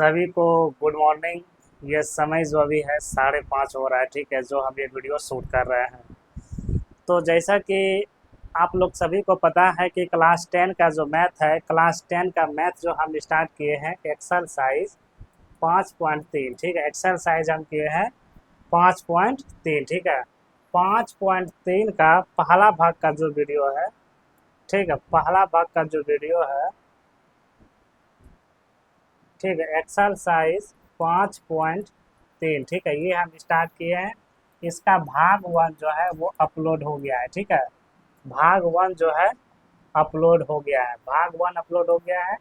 सभी को good morning. ये समय जो अभी है 5:30 हो रहा है, ठीक है, जो हम ये वीडियो शूट कर रहे हैं। तो जैसा कि आप लोग सभी को पता है कि क्लास 10 का जो मैथ है, क्लास 10 का मैथ जो हम स्टार्ट किए हैं एक्सरसाइज 5.3, ठीक है, एक्सरसाइज हम किए हैं 5.3, ठीक है। 5.3 का पहला भाग का जो वीडियो है, ठीक है, पहला भाग का जो वीडियो है, ठीक है, एक्सरसाइज 5.3, ठीक है, ये हम स्टार्ट किए हैं। इसका भाग 1 जो है वो अपलोड हो गया है, ठीक है। भाग 1 जो है अपलोड हो गया है, भाग 1 अपलोड हो गया है।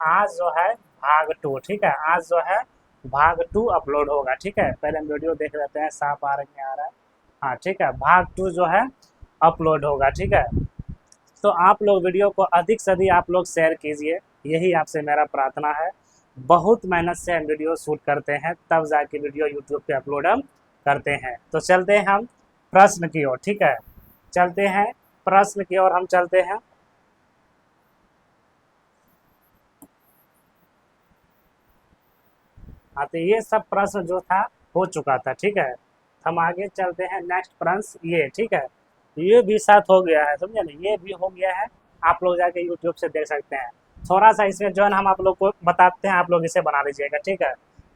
आज जो है भाग 2, ठीक है, आज जो है भाग 2 अपलोड होगा, ठीक है। पहले हम वीडियो देख लेते हैं, साफ आ रहा है। हाँ, ठीक है, भाग 2 जो है अपलोड होगा, ठीक है। तो आप लोग वीडियो को अधिक से अधिक आप लोग शेयर कीजिए, यही आपसे मेरा प्रार्थना है। बहुत मेहनत से हम वीडियो शूट करते हैं, तब जाके वीडियो यूट्यूब पे अपलोड हम करते हैं। तो चलते हैं हम प्रश्न की ओर, ठीक है, चलते हैं प्रश्न की ओर हम चलते हैं। हाँ, तो ये सब प्रश्न जो था हो चुका था, ठीक है। हम आगे चलते हैं, नेक्स्ट प्रश्न ये, ठीक है, ये भी साथ हो गया है, समझे ना, ये भी हो गया है। आप लोग जाके यूट्यूब से देख सकते हैं। थोड़ा सा इसमें जो है ना हम आप लोग को बताते हैं, आप लोग इसे बना लीजिएगा, ठीक है।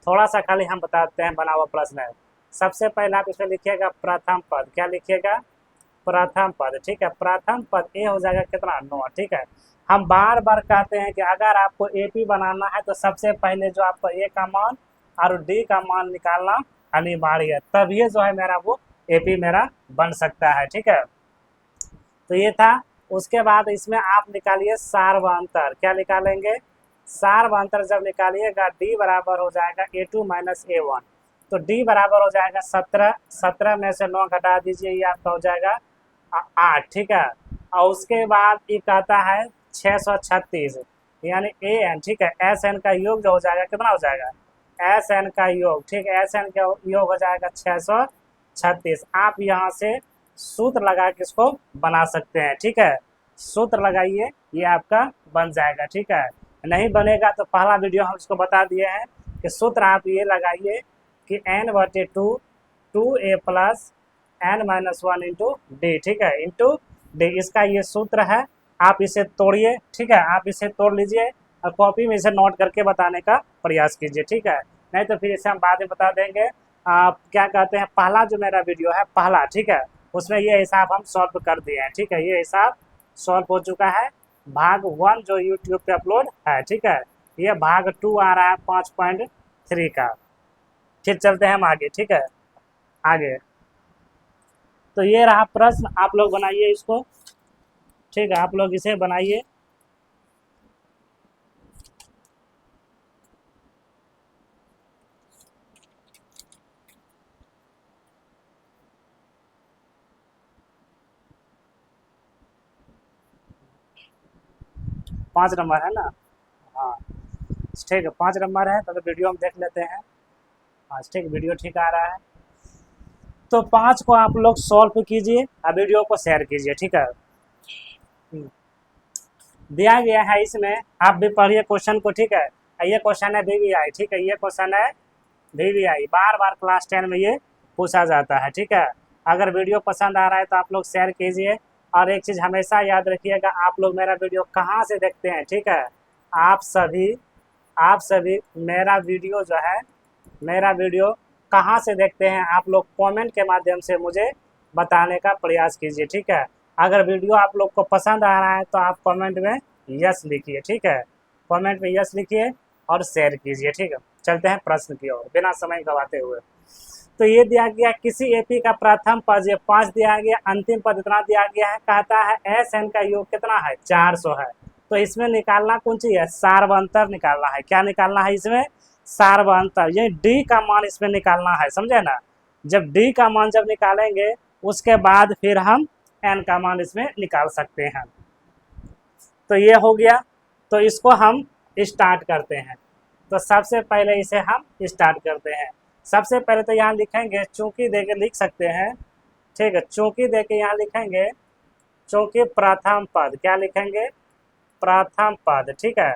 थोड़ा सा खाली हम बताते हैं, बना हुआ प्रश्न है। सबसे पहले आप इसमें लिखिएगा प्रथम पद, क्या लिखिएगा, प्रथम पद, ठीक है। प्रथम पद ए हो जाएगा कितना, 9, ठीक है। हम बार बार कहते हैं कि अगर आपको एपी बनाना है तो सबसे पहले जो आपको ए का मान और डी का मान निकालना अनिवार्य है, तब ये जो है मेरा वो एपी मेरा बन सकता है, ठीक है। तो ये था। उसके बाद इसमें आप निकालिए सार्वंतर, क्या निकालेंगे, सार्वंतर जब निकालिएगा डी बराबर हो जाएगा A2 माइनस A1। तो डी बराबर हो जाएगा 17, 17 में से 9 घटा दीजिए, ये आपका हो जाएगा 8, ठीक है। और उसके बाद ये कहता है 636, यानी ए एन, ठीक है, एस एन का योग जो हो जाएगा कितना हो जाएगा, एस एन का योग, ठीक है, एस एन का योग हो जाएगा 636। आप यहाँ से सूत्र लगा के इसको बना सकते हैं, ठीक है। सूत्र लगाइए, ये आपका बन जाएगा, ठीक है। नहीं बनेगा तो पहला वीडियो हम इसको बता दिए हैं कि सूत्र आप ये लगाइए कि n/2 2a plus n-1 into D, ठीक है, इंटू डी, इसका ये सूत्र है। आप इसे तोड़िए, ठीक है, आप इसे तोड़ लीजिए और कॉपी में इसे नोट करके बताने का प्रयास कीजिए, ठीक है। नहीं तो फिर इसे हम बाद में बता देंगे। आप क्या कहते हैं, पहला जो मेरा वीडियो है पहला, ठीक है, उसमें ये हिसाब हम सॉल्व कर दिए हैं, ठीक है, ये हिसाब सॉल्व हो चुका है। भाग 1 जो यूट्यूब पे अपलोड है, ठीक है, ये भाग 2 आ रहा है 5.3 का। फिर चलते हैं हम आगे, ठीक है, आगे। तो ये रहा प्रश्न, आप लोग बनाइए इसको, ठीक है, आप लोग इसे बनाइए। पाँच नंबर है ना, हाँ, ठीक है, 5 नंबर है, तो वीडियो हम देख लेते हैं। हाँ, ठीक, वीडियो ठीक आ रहा है। तो 5 को आप लोग सॉल्व कीजिए और वीडियो को शेयर कीजिए, ठीक है। दिया गया है इसमें, आप भी पढ़िए क्वेश्चन को, ठीक है। ये क्वेश्चन है VVI, ठीक है, ये क्वेश्चन है VVI, बार बार क्लास 10 में ये पूछा जाता है, ठीक है। अगर वीडियो पसंद आ रहा है तो आप लोग शेयर कीजिए। और एक चीज़ हमेशा याद रखिएगा, आप लोग मेरा वीडियो कहाँ से देखते हैं, ठीक है। आप सभी आप सभी मेरा वीडियो जो है, मेरा वीडियो कहाँ से देखते हैं, आप लोग कमेंट के माध्यम से मुझे बताने का प्रयास कीजिए, ठीक है। अगर वीडियो आप लोग को पसंद आ रहा है तो आप कमेंट में यस लिखिए, ठीक है, कमेंट में यस लिखिए और शेयर कीजिए, ठीक है। चलते हैं प्रश्न की ओर बिना समय गवाते हुए। तो ये दिया गया किसी एपी का प्रथम पद, ये 5 दिया गया, अंतिम पद इतना दिया गया है, कहता है एस एन का योग कितना है, 400 है। तो इसमें निकालना कौन सी है, सार्वंतर निकालना है, क्या निकालना है इसमें, सार्वंतर, ये डी का मान इसमें निकालना है, समझे ना। जब डी का मान जब निकालेंगे उसके बाद फिर हम एन का मान इसमें निकाल सकते हैं। तो ये हो गया। तो इसको हम स्टार्ट करते हैं। तो सबसे पहले इसे हम स्टार्ट करते हैं। सबसे पहले तो यहाँ लिखेंगे, चूंकि दे के लिख सकते हैं, ठीक है, चूंकि दे के यहाँ लिखेंगे, चूंकि प्रथम पद, क्या लिखेंगे, प्रथम पद, ठीक है,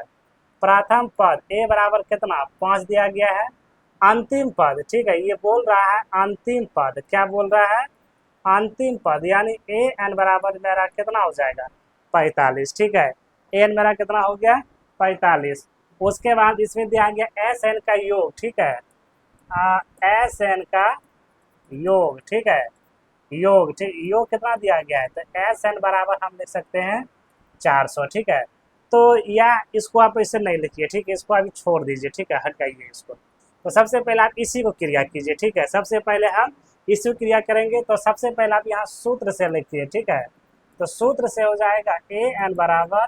प्रथम पद ए बराबर कितना 5 दिया गया है। अंतिम पद, ठीक है, ये बोल रहा है अंतिम पद, क्या बोल रहा है अंतिम पद, यानी ए एन बराबर मेरा कितना हो जाएगा 45, ठीक है, एन मेरा कितना हो गया 45। उसके बाद इसमें दिया गया एस एन का योग, ठीक है, एस एन का योग, ठीक है, योग, ठीक, योग कितना दिया गया है, तो एस एन बराबर हम लिख सकते हैं 400, ठीक है। तो या इसको आप इसे नहीं लिखिए, ठीक है, इसको अभी छोड़ दीजिए, ठीक है, हटाइए इसको। तो सबसे पहले आप इसी को क्रिया कीजिए, ठीक है, सबसे पहले हम इसी को क्रिया करेंगे। तो सबसे पहले आप यहाँ सूत्र से लिखिए, ठीक है, तो सूत्र से हो जाएगा ए एन बराबर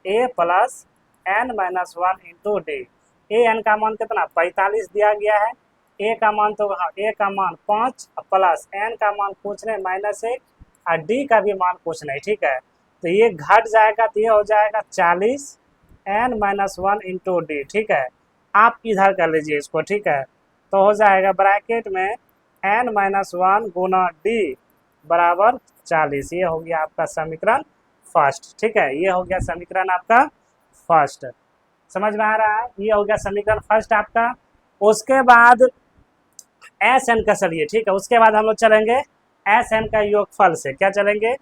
A plus N minus 1 into D. A N का मान कितना 45 दिया गया है, ए का मान तो हाँ ए का मान 5 प्लस एन का मान कुछ नहीं -1 और डी का भी मान कुछ नहीं, ठीक है। तो ये घट जाएगा तो ये हो जाएगा 40 एन माइनस 1 इंटू डी, ठीक है। आप इधर कर लीजिए इसको, ठीक है, तो हो जाएगा ब्रैकेट में एन माइनस 1 गुना डी बराबर 40। ये हो गया आपका समीकरण फर्स्ट, ठीक है, ये हो गया समीकरण आपका फर्स्ट, समझ में आ रहा है, ये हो गया समीकरण फर्स्ट आपका। उसके बाद एस एन का चलिए, ठीक है, उसके बाद हम लोग चलेंगे एस एन का योगफल से, क्या चलेंगे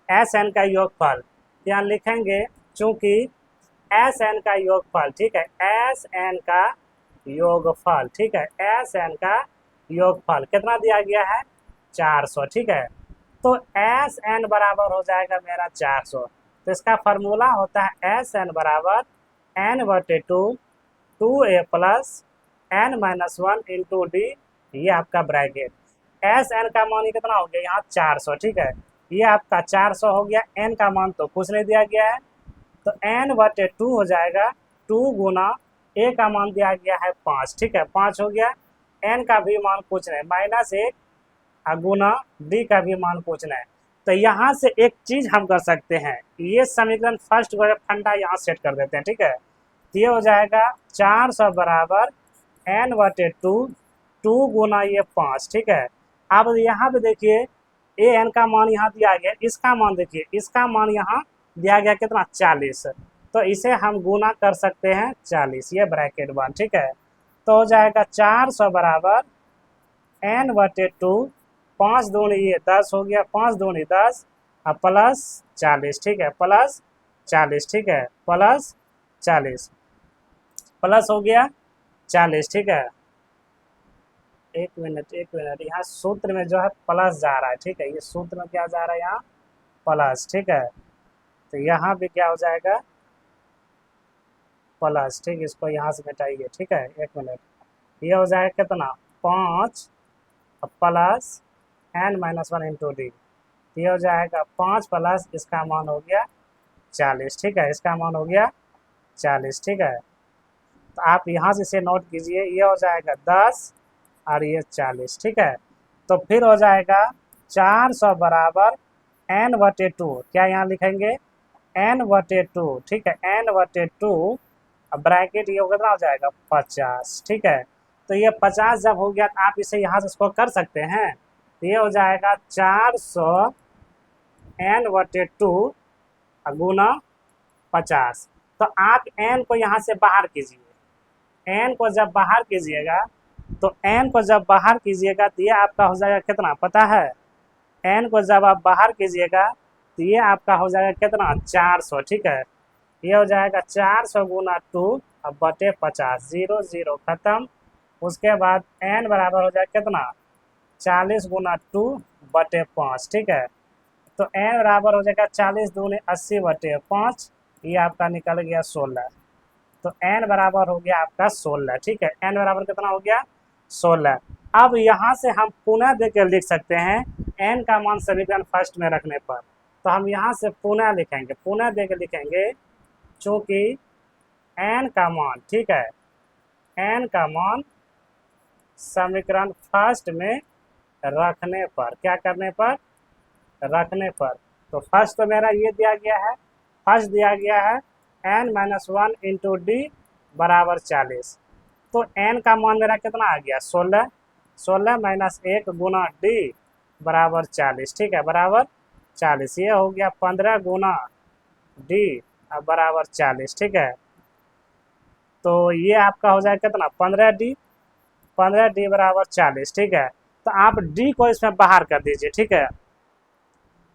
एस एन का योगफल, यहाँ लिखेंगे चूंकि एस एन का योगफल, ठीक है, एस एन का योगफल, ठीक है, एस एन का योगफल कितना दिया गया है 400, ठीक है। तो एस एन बराबर हो जाएगा मेरा 400। तो इसका फार्मूला होता है एस एन बराबर एन बटे 2 A plus N minus 1 into D, ये आपका ब्रैकेट। एस एन का मान कितना हो गया यहाँ 400, ठीक है, ये आपका 400 हो गया, एन का मान तो कुछ नहीं दिया गया है, तो एन बटे 2 हो जाएगा 2 गुना ए का मान दिया गया है 5, ठीक है, 5 हो गया, एन का भी मान कुछ नहीं -1 गुना डी का भी मान कुछ नहीं। तो यहाँ से एक चीज हम कर सकते हैं, ये समीकरण फर्स्ट को फंडा यहाँ सेट कर देते हैं, ठीक है, तो ये हो जाएगा 400 बराबर एन बटे 2 गुना ये 5, ठीक है। अब यहाँ पे देखिए ए एन का मान यहाँ दिया गया, इसका मान देखिए, इसका मान यहाँ दिया गया कितना 40, तो इसे हम गुना कर सकते हैं 40, ये ब्रैकेट 1, ठीक है। तो हो जाएगा 400 बराबर एन बटे 2, 5 दूनी ये 10 हो गया, 5 दूनी 10 और प्लस 40, ठीक है, प्लस 40, ठीक है, प्लस 40, प्लस हो गया 40, ठीक है। एक मिनट यहाँ सूत्र में जो है प्लस जा रहा है, ठीक है, ये सूत्र में क्या जा रहा है यहाँ प्लस, ठीक है, तो यहाँ भी क्या हो जाएगा प्लस, ठीक, इसको यहाँ से घटाइए, ठीक है, एक मिनट, ये हो जाएगा कितना 5 plus N minus 1 into D, ये हो जाएगा 5 प्लस इसका मान हो गया 40, ठीक है, इसका मान हो गया 40, ठीक है। तो आप यहाँ से इसे नोट कीजिए, ये हो जाएगा 10 और ये 40, ठीक है। तो फिर हो जाएगा 400 बराबर एन बटे 2, क्या यहाँ लिखेंगे एन बटे 2, ठीक है, एन बटे 2 ब्रैकेट ये कितना हो जाएगा 50, ठीक है। तो ये 50 जब हो गया तो आप इसे यहाँ से इसको कर सकते हैं, तो ये हो जाएगा 400 एन बटे 2 गुना 50। तो आप एन को यहाँ से बाहर कीजिए, एन को जब बाहर कीजिएगा तो एन को जब बाहर कीजिएगा तो ये आपका हो जाएगा कितना पता है, एन को जब आप बाहर कीजिएगा तो ये आपका हो जाएगा कितना 400, ठीक है, ये हो जाएगा 400 गुना 2 अब बटे 50, 0 0 खत्म। उसके बाद एन बराबर हो जाएगा कितना 40 गुना 2 बटे 5, ठीक है। तो एन बराबर हो जाएगा 40 दूनी 80 बटे 5, ये आपका निकल गया 16। तो एन बराबर हो गया आपका 16, ठीक है, एन बराबर कितना हो गया 16। अब यहाँ से हम पुनः देकर लिख सकते हैं एन का मान समीकरण फर्स्ट में रखने पर, तो हम यहाँ से पुनः लिखेंगे, पुनः देकर लिखेंगे चूँकि एन का मान, ठीक है, एन का मान समीकरण फर्स्ट में रखने पर, क्या करने पर रखने पर, तो फर्स्ट तो मेरा ये दिया गया है, फर्स्ट दिया गया है एन माइनस 1 इंटू डी बराबर 40। तो एन का मान मेरा कितना आ गया 16, 16 माइनस 1 गुना डी बराबर 40, ठीक है, बराबर 40, ये हो गया 15 गुना डी बराबर 40, ठीक है। तो ये आपका हो जाएगा कितना 15D, 15D बराबर 40, ठीक है। तो आप D को इसमें बाहर कर दीजिए, ठीक है।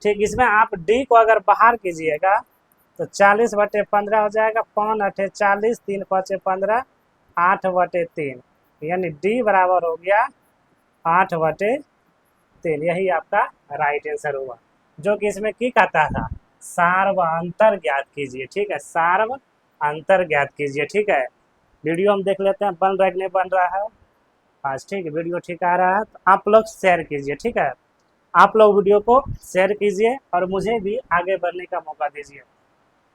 ठीक, इसमें आप D को अगर बाहर कीजिएगा तो 40/15 हो जाएगा, 5 8 40, 3 5 15, 8/3, यानी D बराबर हो गया 8/3। यही आपका राइट आंसर हुआ, जो कि इसमें की कहता था सार्व अंतर ज्ञात कीजिए, ठीक है। सार्व अंतर ज्ञात कीजिए, ठीक है। वीडियो हम देख लेते हैं बन रहा है कि नहीं बन रहा है आज, ठीक है। वीडियो ठीक आ रहा है तो आप लोग शेयर कीजिए, ठीक है। आप लोग वीडियो को शेयर कीजिए और मुझे भी आगे बढ़ने का मौका दीजिए।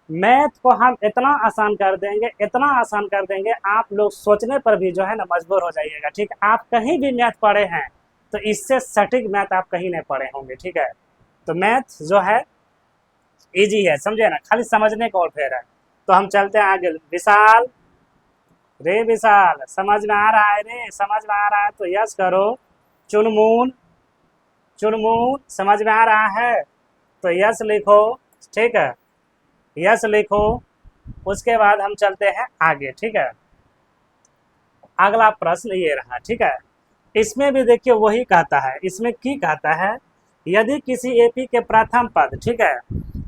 मैथ को हम इतना आसान कर देंगे, इतना आसान कर देंगे, आप लोग सोचने पर भी जो है ना मजबूर हो जाइएगा, ठीक है। आप कहीं भी मैथ पढ़े हैं तो इससे सटीक मैथ आप कहीं नहीं पढ़े होंगे, ठीक है। तो मैथ जो है इजी है, समझे ना, खाली समझने का और फेर है। तो हम चलते हैं आगे। विशाल, रे विशाल, समझ में आ रहा है रे, समझ में आ रहा है तो यस करो। चुनमुन, चुनमुन समझ में आ रहा है तो यस लिखो, ठीक है, यस लिखो। उसके बाद हम चलते हैं आगे, ठीक है। अगला प्रश्न ये रहा, ठीक है। इसमें भी देखिए वही कहता है, इसमें की कहता है, यदि किसी एपी के प्रथम पद, ठीक है,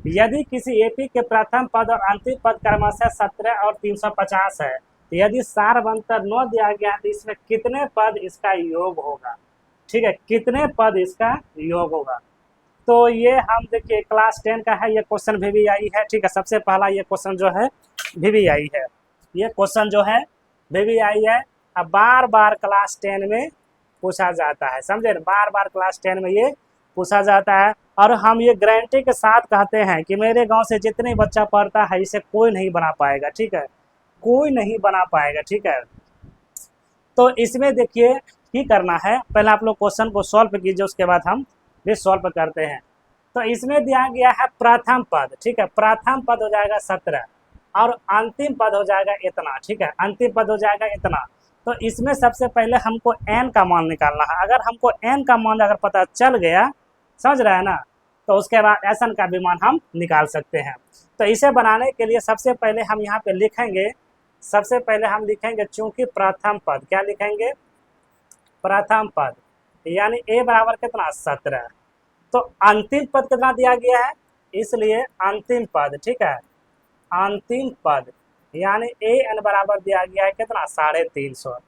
यदि किसी एपी के प्रथम पद और अंतिम पद क्रमशः 17 और 350 है, तो यदि सारवंतर 9 दिया गया है तो इसमें कितने पद इसका योग होगा, ठीक है, कितने पद इसका योग होगा। तो ये हम देखिए क्लास 10 का है, ये क्वेश्चन VVI है, ठीक है। सबसे पहला ये क्वेश्चन जो है VVI है, ये क्वेश्चन जो है VVI है। अब बार बार क्लास 10 में पूछा जाता है, समझे ना, बार बार क्लास 10 में ये पूछा जाता है। और हम ये गारंटी के साथ कहते हैं कि मेरे गांव से जितने बच्चा पढ़ता है इसे कोई नहीं बना पाएगा, ठीक है, कोई नहीं बना पाएगा, ठीक है। तो इसमें देखिए की करना है, पहले आप लोग क्वेश्चन को सॉल्व कीजिए, उसके बाद हम भी सॉल्व करते हैं। तो इसमें दिया गया है प्रथम पद, ठीक है, प्रथम पद हो जाएगा 17 और अंतिम पद हो जाएगा इतना, ठीक है, अंतिम पद हो जाएगा इतना। तो इसमें सबसे पहले हमको n का मान निकालना है। अगर हमको n का मान अगर पता चल गया, समझ रहा है ना, तो उसके बाद Sn का भी मान हम निकाल सकते हैं। तो इसे बनाने के लिए सबसे पहले हम यहाँ पे लिखेंगे, सबसे पहले हम लिखेंगे चूंकि प्रथम पद, क्या लिखेंगे, प्रथम पद, यानी a बराबर कितना 17। तो अंतिम पद कितना दिया गया है, इसलिए अंतिम पद, ठीक है, अंतिम पद यानी an बराबर दिया गया है कितना 350,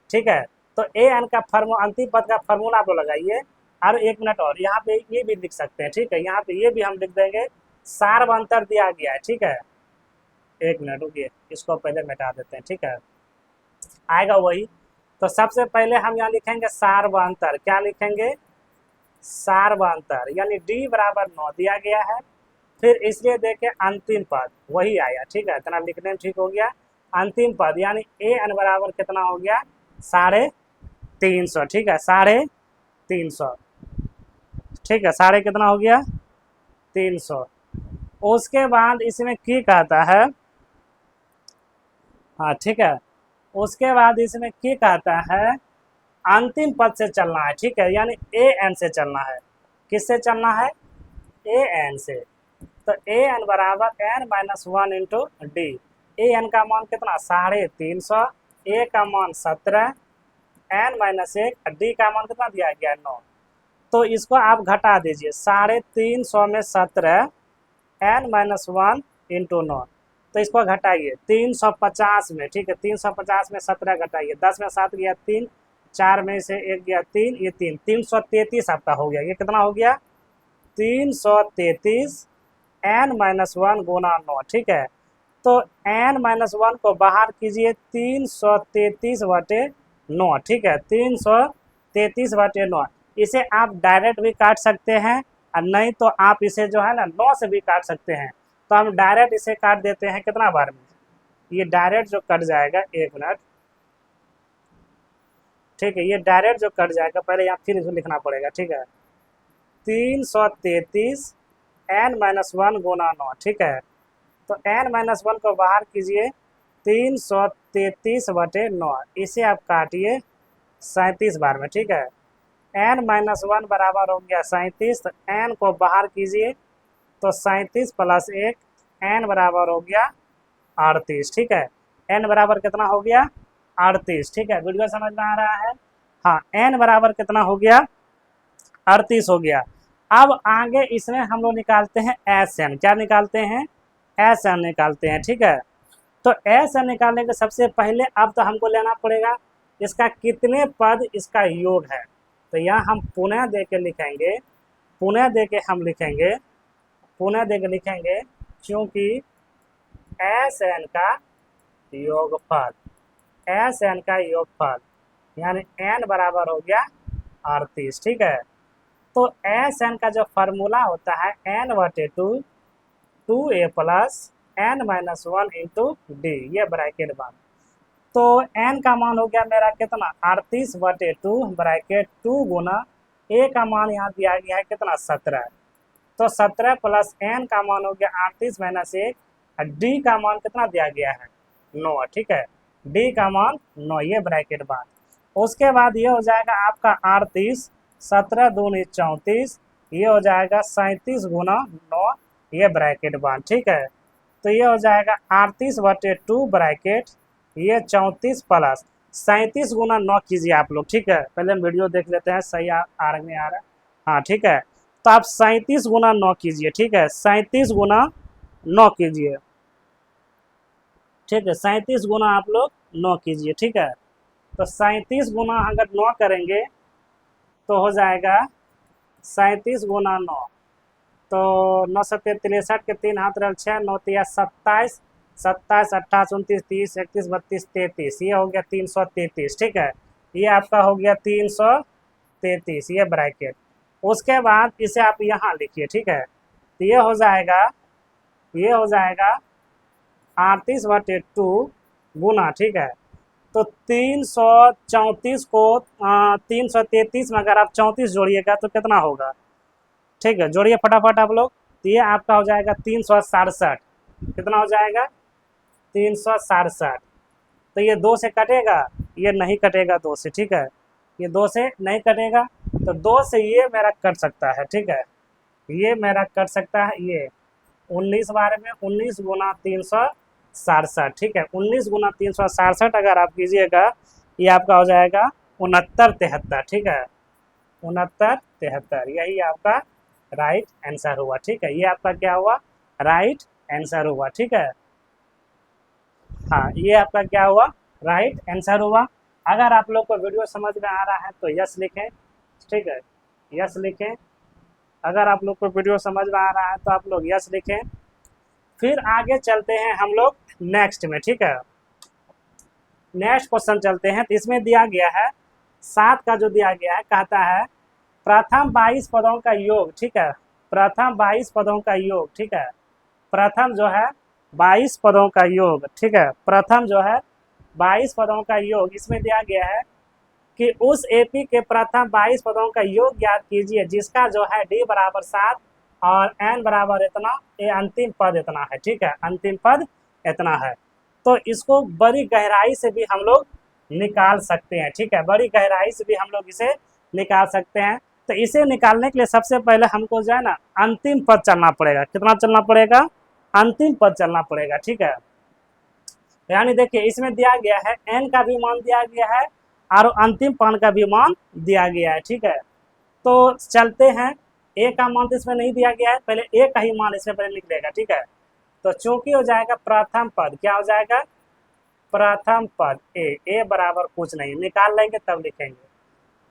ठीक है। तो an का फॉर्मूला, अंतिम पद का फॉर्मूला आप लगाइए। और एक मिनट और यहाँ पे ये भी लिख सकते हैं, ठीक है, यहाँ पे ये भी हम लिख देंगे, सार्वंतर दिया गया है, ठीक है। एक मिनट रुकिए, इसको पहले मिटा देते हैं, ठीक है, आएगा वही। तो सबसे पहले हम यहाँ लिखेंगे सार्वंतर, क्या लिखेंगे, सार्वंतर, यानी d बराबर 9 दिया गया है। फिर इसलिए देखे अंतिम पद वही आया, ठीक है, इतना लिखने में ठीक हो गया। अंतिम पद यानी an बराबर कितना हो गया 350, ठीक है, 350, ठीक है, साढ़े कितना हो गया 300। उसके बाद इसमें की कहता है, हाँ ठीक है, उसके बाद इसमें की कहता है अंतिम पद से चलना है, ठीक है, यानी an से चलना है। किससे चलना है, an से। तो an बराबर n-1 इंटू डी। an का मान कितना 350, a का मान 17, n-1, d का मान कितना दिया गया 9। तो इसको आप घटा दीजिए, 350 में 17, n-1 इंटू 9। तो इसको घटाइए 350 में, ठीक है, 350 में 17 घटाइए, 10 में 7 गया 3, 4 में से 1 गया 3, ये 333 आपका हो गया। ये कितना हो गया 333 n-1 गुना 9, ठीक है। तो n-1 को बाहर कीजिए 333/9, ठीक है, 333/9। इसे आप डायरेक्ट भी काट सकते हैं और नहीं तो आप इसे जो है ना 9 से भी काट सकते हैं। तो हम डायरेक्ट इसे काट देते हैं कितना बार में, ये डायरेक्ट जो कट जाएगा, एक मिनट, ठीक है, ये डायरेक्ट जो कट जाएगा, पहले यहाँ फिर इसको लिखना पड़ेगा, ठीक है, 333 n-1 गुना 9, ठीक है। तो n-1 को बाहर कीजिए 333/9, इसे आप काटिए 37 बार में, ठीक है। n-1 बराबर हो गया 37, तो n को बाहर कीजिए तो 37 + 1, n बराबर हो गया 38, ठीक है। n बराबर कितना हो गया 38, ठीक है। वीडियो समझ में आ रहा है? हाँ, n बराबर कितना हो गया 38 हो गया। अब आगे इसमें हम लोग निकालते हैं Sn, क्या निकालते हैं Sn निकालते हैं, ठीक है। तो Sn निकालने के सबसे पहले अब तो हमको लेना पड़ेगा इसका कितने पद इसका योग है। तो यहाँ हम पुनः दे के लिखेंगे, पुनः दे के हम लिखेंगे, पुनः दे के लिखेंगे, क्योंकि Sn का योगफल, Sn का योगफल यानी n बराबर हो गया 38, ठीक है। तो Sn का जो फार्मूला होता है n/2 2a plus n minus 1 into D, ये ब्रैकेट बंद। तो n का मान हो गया मेरा कितना 38/2 ब्रैकेट 2 गुना a का मान यहाँ दिया गया है कितना 17, तो 17 प्लस n का मान हो गया 38 माइनस 1, डी का मान कितना दिया गया है 9, ठीक है। डी का मान 9, ये ब्रैकेट बात। उसके बाद ये हो जाएगा आपका 38, 17 दूनी 34, ये हो जाएगा 37 गुना 9, ये ब्रैकेट बात, ठीक है। तो ये हो जाएगा 38/2 ब्रैकेट ये 34 प्लस 37 गुना 9 कीजिए आप लोग, ठीक है। पहले हम वीडियो देख लेते हैं सही आ रहा है, हाँ ठीक है। तो आप 37 गुना 9 कीजिए, ठीक है, 37 गुना 9 कीजिए, ठीक है, 37 गुना आप लोग 9 कीजिए, ठीक है। तो 37 गुना अगर 9 करेंगे तो हो जाएगा 37 गुना 9, तो 9 सत्ते 63 के 3 हाथ रह 6, 9 तिया 27, 27 28 29 30 31 32 33, ये हो गया 333, ठीक है। ये आपका हो गया 333, ये ब्रैकेट। उसके बाद इसे आप यहाँ लिखिए, ठीक है। तो ये हो जाएगा, ये हो जाएगा 38/2 गुना, ठीक है। तो 334 को 333 में अगर आप 34 जोड़िएगा तो कितना होगा, ठीक है, जोड़िए फटाफट आप लोग। तो ये आपका हो जाएगा 367, कितना हो जाएगा 367। तो ये 2 से कटेगा, ये नहीं कटेगा 2 से, ठीक है, ये 2 से नहीं कटेगा, तो 2 से ये मेरा कट सकता है, ठीक है, ये मेरा कट सकता है। ये 19 बार में 19 गुना 367, ठीक है, 19 गुना 367 अगर आप कीजिएगा ये आपका हो जाएगा 6973, ठीक है, 6973, यही आपका राइट आंसर हुआ, ठीक है। ये आपका क्या हुआ राइट आंसर हुआ, ठीक है। हाँ, ये आपका क्या हुआ राइट आंसर हुआ। अगर आप लोग को वीडियो समझ में आ रहा है तो यस लिखें, ठीक है, यस लिखें। अगर आप लोग को वीडियो समझ में आ रहा है तो आप लोग यस लिखें। फिर आगे चलते हैं हम लोग नेक्स्ट में, ठीक है। नेक्स्ट क्वेश्चन चलते हैं। तो इसमें दिया गया है 7 का जो दिया गया है, कहता है प्रथम 22 पदों का योग, ठीक है, प्रथम 22 पदों का योग, ठीक है, प्रथम जो है 22 पदों का योग, ठीक है, प्रथम जो है 22 पदों का योग। इसमें दिया गया है कि उस एपी के प्रथम 22 पदों का योग ज्ञात कीजिए जिसका जो है डी बराबर 7 और एन बराबर इतना, ये अंतिम पद इतना है, ठीक है, अंतिम पद इतना है। तो इसको बड़ी गहराई से भी हम लोग निकाल सकते हैं, ठीक है, बड़ी गहराई से भी हम लोग इसे निकाल सकते हैं। तो इसे निकालने के लिए सबसे पहले हमको जो है ना अंतिम पद चलना पड़ेगा। कितना चलना पड़ेगा अंतिम पद चलना पड़ेगा, ठीक है। यानी देखिए इसमें दिया गया है एन का भी मान दिया गया है और अंतिम पद का भी मान दिया गया है, ठीक है। तो चलते हैं, ए का मान तो इसमें नहीं दिया गया है, पहले ए का ही मान इसमें पहले लिख लेगा, ठीक है। तो चूंकि हो जाएगा प्रथम पद, क्या हो जाएगा प्रथम पद ए बराबर कुछ नहीं, निकाल लेंगे तब लिखेंगे।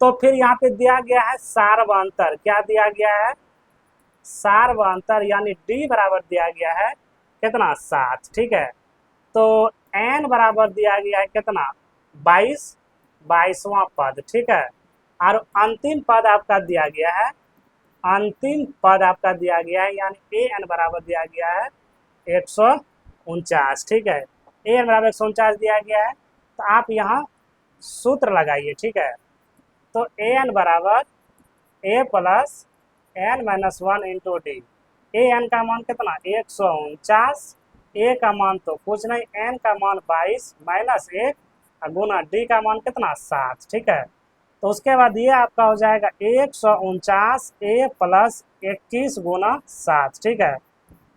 तो फिर यहाँ पे दिया गया है सार्वंतर, क्या दिया गया है सार्वंतर, यानी डी बराबर दिया गया है कितना 7, ठीक है। तो एन बराबर दिया गया है कितना 22, 22वां पद, ठीक है। और अंतिम पद आपका दिया गया है, अंतिम पद आपका दिया गया है, यानी ए एन बराबर दिया गया है 149, ठीक है, ए एन बराबर 149 दिया गया है। तो आप यहाँ सूत्र लगाइए, ठीक है। तो ए एन बराबर A plus N minus 1 into D. A N का मान कितना 149, ए का मान तो कुछ नहीं, एन का मान 22 माइनस 1 गुना डी का मान कितना 7, ठीक है। तो उसके बाद ये आपका हो जाएगा 149 ए प्लस 21 गुना 7, ठीक है।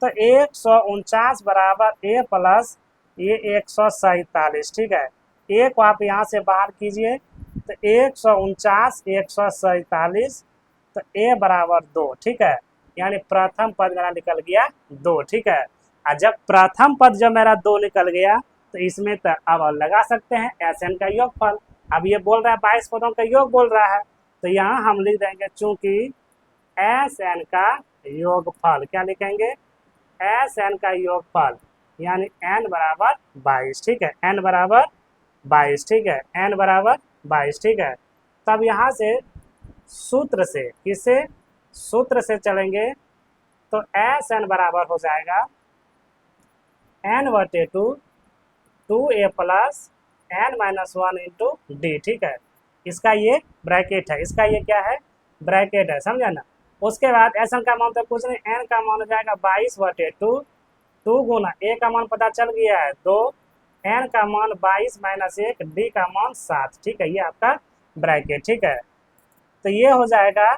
तो 149 बराबर ए प्लस ये 147, ठीक है। ए को आप यहाँ से बाहर कीजिए तो 149, 147, तो ए बराबर 2, ठीक है। यानी प्रथम पद मेरा निकल गया 2, ठीक है। और जब प्रथम पद जब मेरा 2 निकल गया तो इसमें तो अब लगा सकते हैं Sn का योगफल। अब ये बोल रहा है 22 पदों का योग बोल रहा है, तो यहाँ हम लिख देंगे चूंकि Sn का योगफल, क्या लिखेंगे, Sn का योगफल, यानी n बराबर 22, ठीक है। n बराबर 22, ठीक है। n बराबर 22, ठीक है। तब यहाँ से सूत्र से, किसे, सूत्र से चलेंगे तो Sn बराबर हो जाएगा n/2 2a plus n-1 into D, ठीक है। इसका ये ब्रैकेट है, इसका ये क्या है, ब्रैकेट है, समझा ना। उसके बाद Sn का मान तो कुछ नहीं, n का मान हो जाएगा 22/2, 2 गुना a का मान पता चल गया है 2, n का मान 22 - 1, d का मान 7, ठीक है। ये आपका ब्रैकेट, ठीक है। तो ये हो जाएगा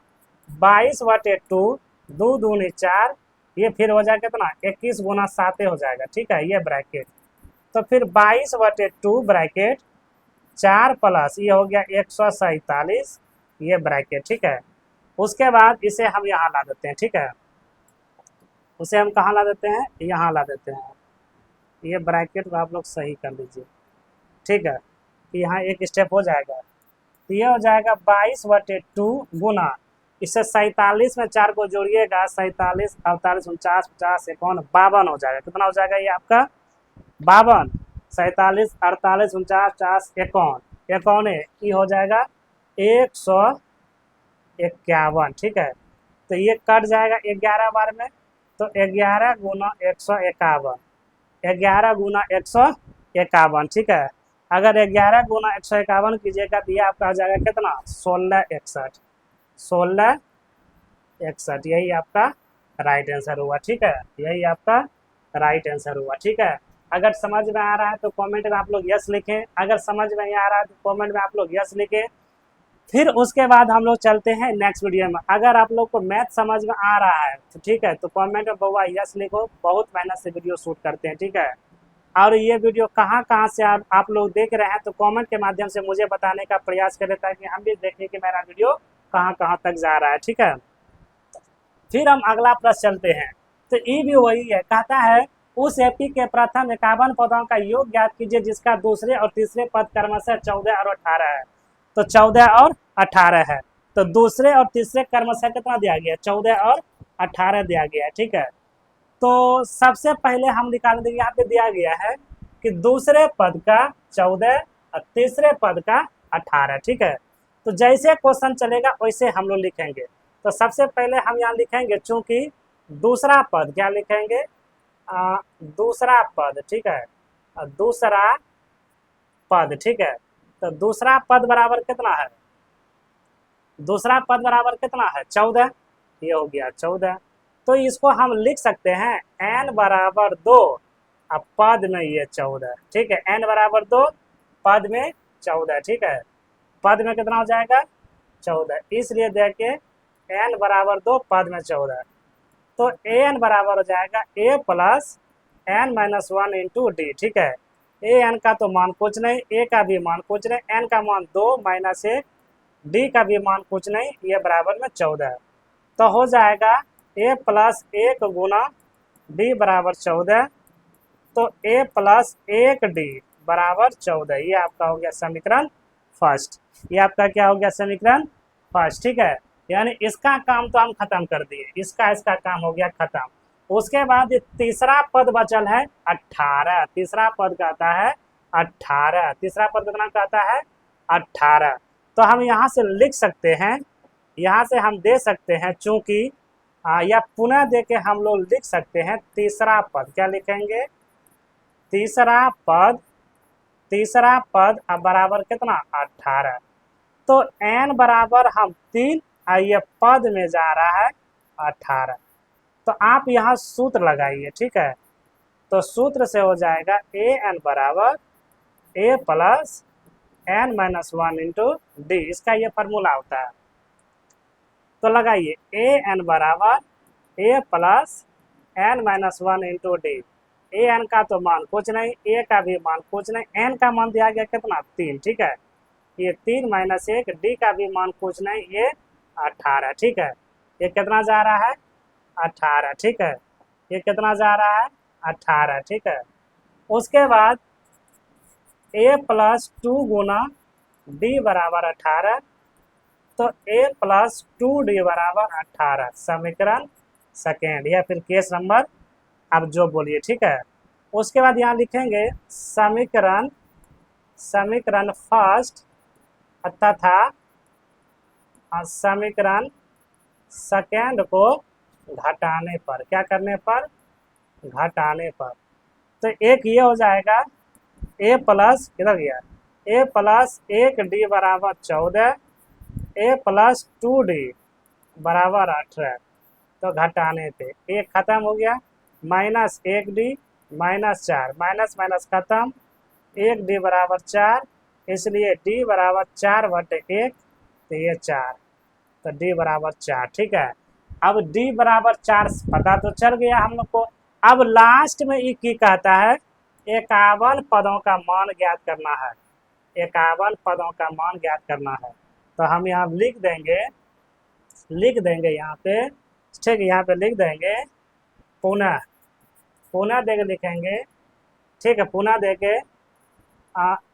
22/2, 2 दूनी 4, ये फिर हो जाएगा कितना, 21 गुना 7 हो जाएगा, ठीक है। ये ब्रैकेट, तो फिर 22/2 ब्रैकेट 4 प्लस ये हो गया 147, ये ब्रैकेट, ठीक है। उसके बाद इसे हम यहाँ ला देते हैं, ठीक है। उसे हम कहाँ ला देते हैं, यहाँ ला देते हैं। ये ब्रैकेट को आप लोग सही कर लीजिए, ठीक है। यहाँ एक स्टेप हो जाएगा, तो ये हो जाएगा 22/2 गुना, इससे 47 में 4 को जोड़िएगा, 47, 48, 49, 50, 51, 52 हो जाएगा। कितना हो जाएगा ये आपका 52, 47, 48, 49, 50, 51, 51 ये हो जाएगा 151, ठीक है। तो ये कट जाएगा 11 बार में, तो 11 गुना 151, 11 गुना 151, ठीक है। अगर 11 गुना 151 कीजिएगा तो ये आपका आ जाएगा कितना, 1661, 1661, यही आपका राइट आंसर हुआ, ठीक है। यही आपका राइट आंसर हुआ, ठीक है। अगर समझ में आ रहा है तो कमेंट में आप लोग यस लिखें, अगर समझ में नहीं आ रहा है तो कमेंट में आप लोग यस लिखें। फिर उसके बाद हम लोग चलते हैं नेक्स्ट वीडियो में। अगर आप लोग को मैथ समझ में आ रहा है तो ठीक है, तो कमेंट में बउआ यस लिखो, बहुत मेहनत से वीडियो शूट करते हैं, ठीक है। और ये वीडियो कहाँ कहाँ से आप लोग देख रहे हैं तो कमेंट के माध्यम से मुझे बताने का प्रयास करें, ताकि हम भी देखें कि मेरा वीडियो कहाँ कहाँ तक जा रहा है, ठीक है। फिर हम अगला प्रश्न चलते हैं, तो ये भी वही है, कहता है उस एपी के प्रथम 51 पदों का योग ज्ञात कीजिए जिसका दूसरे और तीसरे पद क्रमशः 14 और 18 है। तो 14 और 18 है, तो दूसरे और तीसरे क्रमशः कितना दिया गया, 14 और 18 दिया गया है, ठीक है। तो सबसे पहले हम निकाल देंगे, यहाँ पे दिया गया है कि दूसरे पद का 14 और तीसरे पद का 18, ठीक है। तो जैसे क्वेश्चन चलेगा वैसे हम लोग लिखेंगे। तो सबसे पहले हम यहाँ लिखेंगे, चूंकि दूसरा पद क्या लिखेंगे, दूसरा पद, ठीक है, दूसरा पद, ठीक है। तो दूसरा पद बराबर कितना है, दूसरा पद बराबर कितना है 14, ये हो गया 14। तो इसको हम लिख सकते हैं n बराबर 2, अब पद में ये 14, ठीक है। n बराबर 2, पद में 14, ठीक है। पद में कितना हो जाएगा 14, इसलिए देखिए n बराबर 2, पद में 14, तो an बराबर हो जाएगा a plus n-1 into D, ठीक है। an का तो मान कुछ नहीं, a का भी मान कुछ नहीं, n का मान 2 माइनस 1, डी का भी मान कुछ नहीं, ये बराबर में 14 है। तो हो जाएगा a प्लस 1 गुना डी बराबर 14, तो a प्लस 1 डी बराबर 14, ये आपका हो गया समीकरण फर्स्ट। ये आपका क्या हो गया, समीकरण फर्स्ट, ठीक है। यानी इसका काम तो हम खत्म कर दिए, इसका काम हो गया खत्म। उसके बाद तीसरा पद बचल है 18, तीसरा पद कहता है 18, तीसरा पद कितना कहता है 18। तो हम यहाँ से लिख सकते हैं, यहाँ से हम दे सकते हैं, चूंकि या पुनः दे के हम लोग लिख सकते हैं तीसरा पद, क्या लिखेंगे, तीसरा पद, तीसरा पद अब बराबर कितना 18। तो n बराबर हम 3, ये पद में जा रहा है 18। तो आप यहाँ सूत्र लगाइए, ठीक है। तो सूत्र से हो जाएगा an बराबर a plus n-1 into D, इसका ये फॉर्मूला होता है। तो लगाइए an बराबर a plus n-1 into D, A N का तो मान कुछ नहीं, ए का भी मान कुछ नहीं, एन का मान दिया गया कितना 3, ठीक है। ये 3 माइनस 1, डी का भी मान कुछ नहीं, ये 18, ठीक है। ये कितना जा रहा है 18, ठीक है। ये कितना जा रहा है 18, ठीक है। उसके बाद ए प्लस 2 गुना डी बराबर 18, तो ए प्लस 2 डी बराबर 18 समीकरण सेकेंड या फिर केस नंबर, आप जो बोलिए, ठीक है। उसके बाद यहाँ लिखेंगे समीकरण समीकरण फर्स्ट तथा समीकरण सेकेंड को घटाने पर, क्या करने पर, घटाने पर। तो एक ये हो जाएगा ए प्लस, किधर गया, ए प्लस 1 डी बराबर 14, ए प्लस 2 डी बराबर 18, तो घटाने पे एक खत्म हो गया, minus 1 D minus 4, minus minus खत्म, 1 डी बराबर 4, इसलिए डी बराबर 4/1, तो ये 4, तो डी बराबर 4, ठीक है। अब डी बराबर 4 पता तो चल गया हम लोग को। अब लास्ट में ये की कहता है 51 पदों का मान ज्ञात करना है, 51 पदों का मान ज्ञात करना है। तो हम यहाँ लिख देंगे यहाँ पे, ठीक है, यहाँ पे लिख देंगे पुनः, पुनः देके लिखेंगे, ठीक है, पुनः देके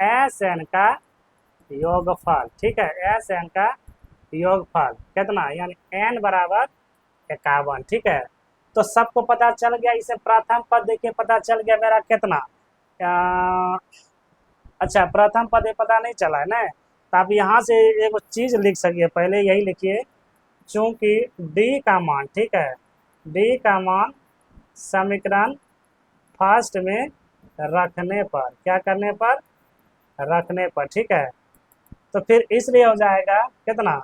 एस एन का योगफल, ठीक है, एस एन का योगफल कितना, यानी एन बराबर 51, ठीक है। तो सबको पता चल गया, इसे प्रथम पद देखिए पता चल गया मेरा कितना, अच्छा प्रथम पद ये पता नहीं चला है ना, तो आप यहाँ से एक चीज़ लिख सकिए, पहले यही लिखिए, चूंकि डी का मान, ठीक है, डी का मान समीकरण फर्स्ट में रखने पर, क्या करने पर, रखने पर, ठीक है। तो फिर इसलिए हो जाएगा कितना,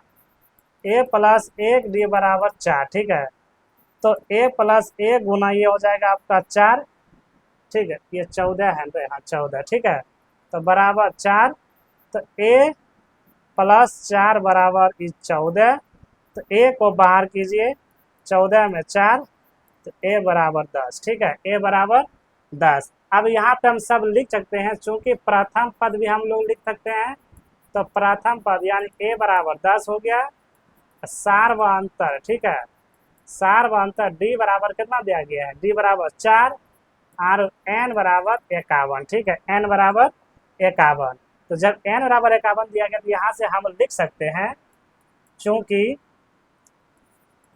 ए प्लस 1 डी बराबर 4, ठीक है। तो ए प्लस 1 गुना ये हो जाएगा आपका 4, ठीक है, ये 14 है तो यहाँ 14, ठीक है, तो बराबर 4, तो ए प्लस 4 बराबर 14, तो ए को बाहर कीजिए, 14 में 4, तो ए बराबर 10, ठीक है, ए बराबर 10। अब यहाँ पे हम सब लिख सकते हैं, चूंकि प्रथम पद भी हम लोग लिख सकते हैं, तो प्रथम पद यानी ए बराबर 10 हो गया, सार्वंतर, ठीक है, सार्वंतर डी बराबर कितना दिया गया है, डी बराबर 4 और एन बराबर 51, ठीक है, एन बराबर 51। तो जब एन बराबर 51 दिया गया तो यहाँ से हम लिख सकते हैं, चूंकि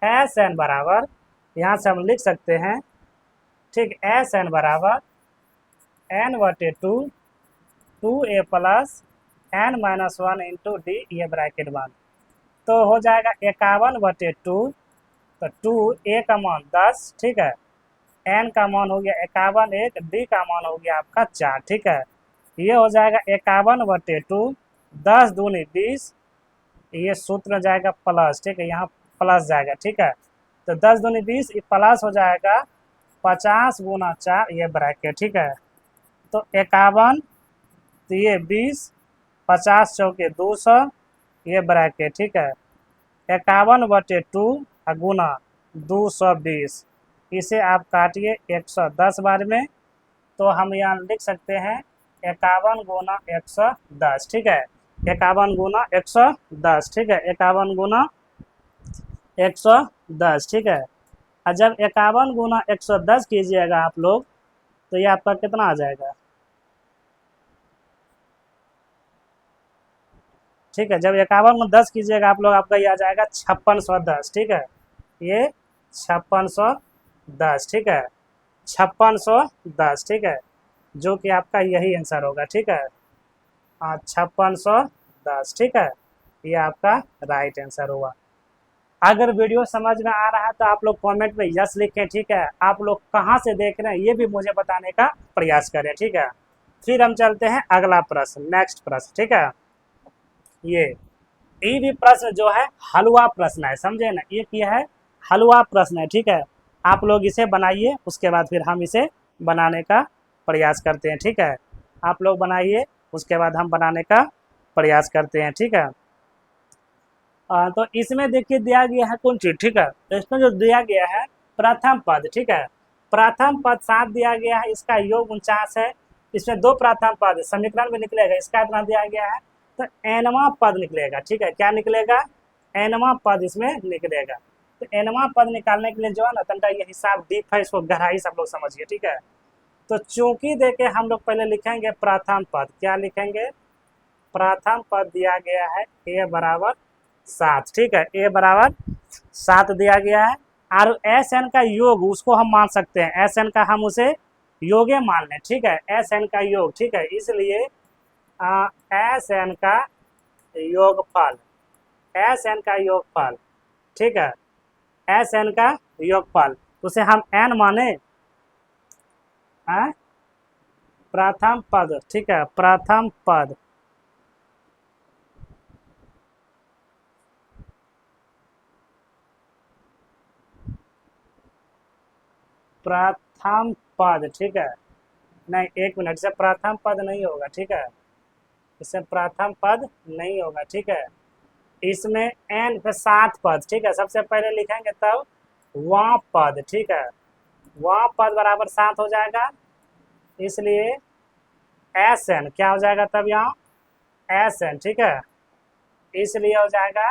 एस एन बराबर, यहाँ से हम लिख सकते हैं, ठीक, एस एन बराबर n/2, 2a plus n-1 into D, ये ब्रैकेट बंद, तो हो जाएगा 51/2, तो 2 a का मान 10, ठीक है, n का मान हो गया 51, एक डी का मान हो गया आपका 4, ठीक है। ये हो जाएगा 51/2, 10 दूनी 20, ये सूत्र जाएगा प्लस, ठीक है, यहाँ प्लस जाएगा, ठीक है, तो 10 दूनी 20, ये प्लस हो जाएगा 50 गुना 4, ये ब्रैकेट, ठीक है, तो 51, तो ये 20, 50 चौके 200, ये ब्रैकेट, ठीक है, 51/2 गुना 220, इसे आप काटिए 110 बार में, तो हम यहाँ लिख सकते हैं 51 गुना 110, ठीक है, 51 गुना 110, ठीक है, 51 गुना 110, ठीक है। और जब 51 गुना 110 कीजिएगा आप लोग, तो ये आपका कितना आ जाएगा, ठीक है, जब 51 में 10 कीजिएगा आप लोग, आपका ये आ जाएगा 5610, ठीक है, ये 5610, ठीक है, 5610, ठीक है, जो कि आपका यही आंसर होगा, ठीक है, 5610, ठीक है, ये आपका राइट आंसर हुआ। अगर वीडियो समझ में आ रहा है तो आप लोग कमेंट में यस लिखें, ठीक है, आप लोग कहाँ से देख रहे हैं ये भी मुझे बताने का प्रयास करें, ठीक है। फिर हम चलते हैं अगला प्रश्न, नेक्स्ट प्रश्न, ठीक है। ये भी प्रश्न जो है हलवा प्रश्न है, समझे ना, ये क्या है, हलवा प्रश्न है, ठीक है। आप लोग इसे बनाइए, उसके बाद फिर हम इसे बनाने का प्रयास करते हैं, ठीक है, आप लोग बनाइए, उसके बाद हम बनाने का प्रयास करते हैं, ठीक है। तो इसमें देखिए दिया गया है कौन चीज, ठीक है, तो इसमें जो दिया गया है प्रथम पद, ठीक है, प्रथम पद 7 दिया गया है, इसका योग 49 है। इसमें 2 प्रथम पद समीकरण में निकलेगा, इसका इतना दिया गया है, तो एनवां पद निकलेगा। ठीक है, क्या निकलेगा? एनवां पद इसमें निकलेगा। तो एनवां पद निकालने के लिए जो है ना तंटा ये हिसाब डीप है, इसको गहराई से आप लोग समझिए। ठीक है, तो चूंकि देके हम लोग पहले लिखेंगे प्रथम पद। क्या लिखेंगे? प्रथम पद दिया गया है a बराबर 7। ठीक है, a बराबर 7 दिया गया है, और एस एन का योग उसको हम मान सकते हैं, एस एन का हम उसे योगे मान लें। ठीक है, एस एन का योग। ठीक है, इसलिए एस एन का योगफल, एस एन का योगफल। ठीक है, एस एन का योगफल उसे हम एन माने, प्रथम पद। ठीक है, प्रथम पद प्रथम पद। ठीक है, नहीं एक मिनट, से प्रथम पद नहीं होगा। ठीक है, इससे प्रथम पद नहीं होगा। ठीक है, इसमें एन पे 7 पद। ठीक है, सबसे पहले लिखेंगे तब वहाँ पद। ठीक है, वहाँ पद बराबर 7 हो जाएगा, इसलिए एस एन क्या हो जाएगा तब यहाँ? S n. ठीक है, इसलिए हो जाएगा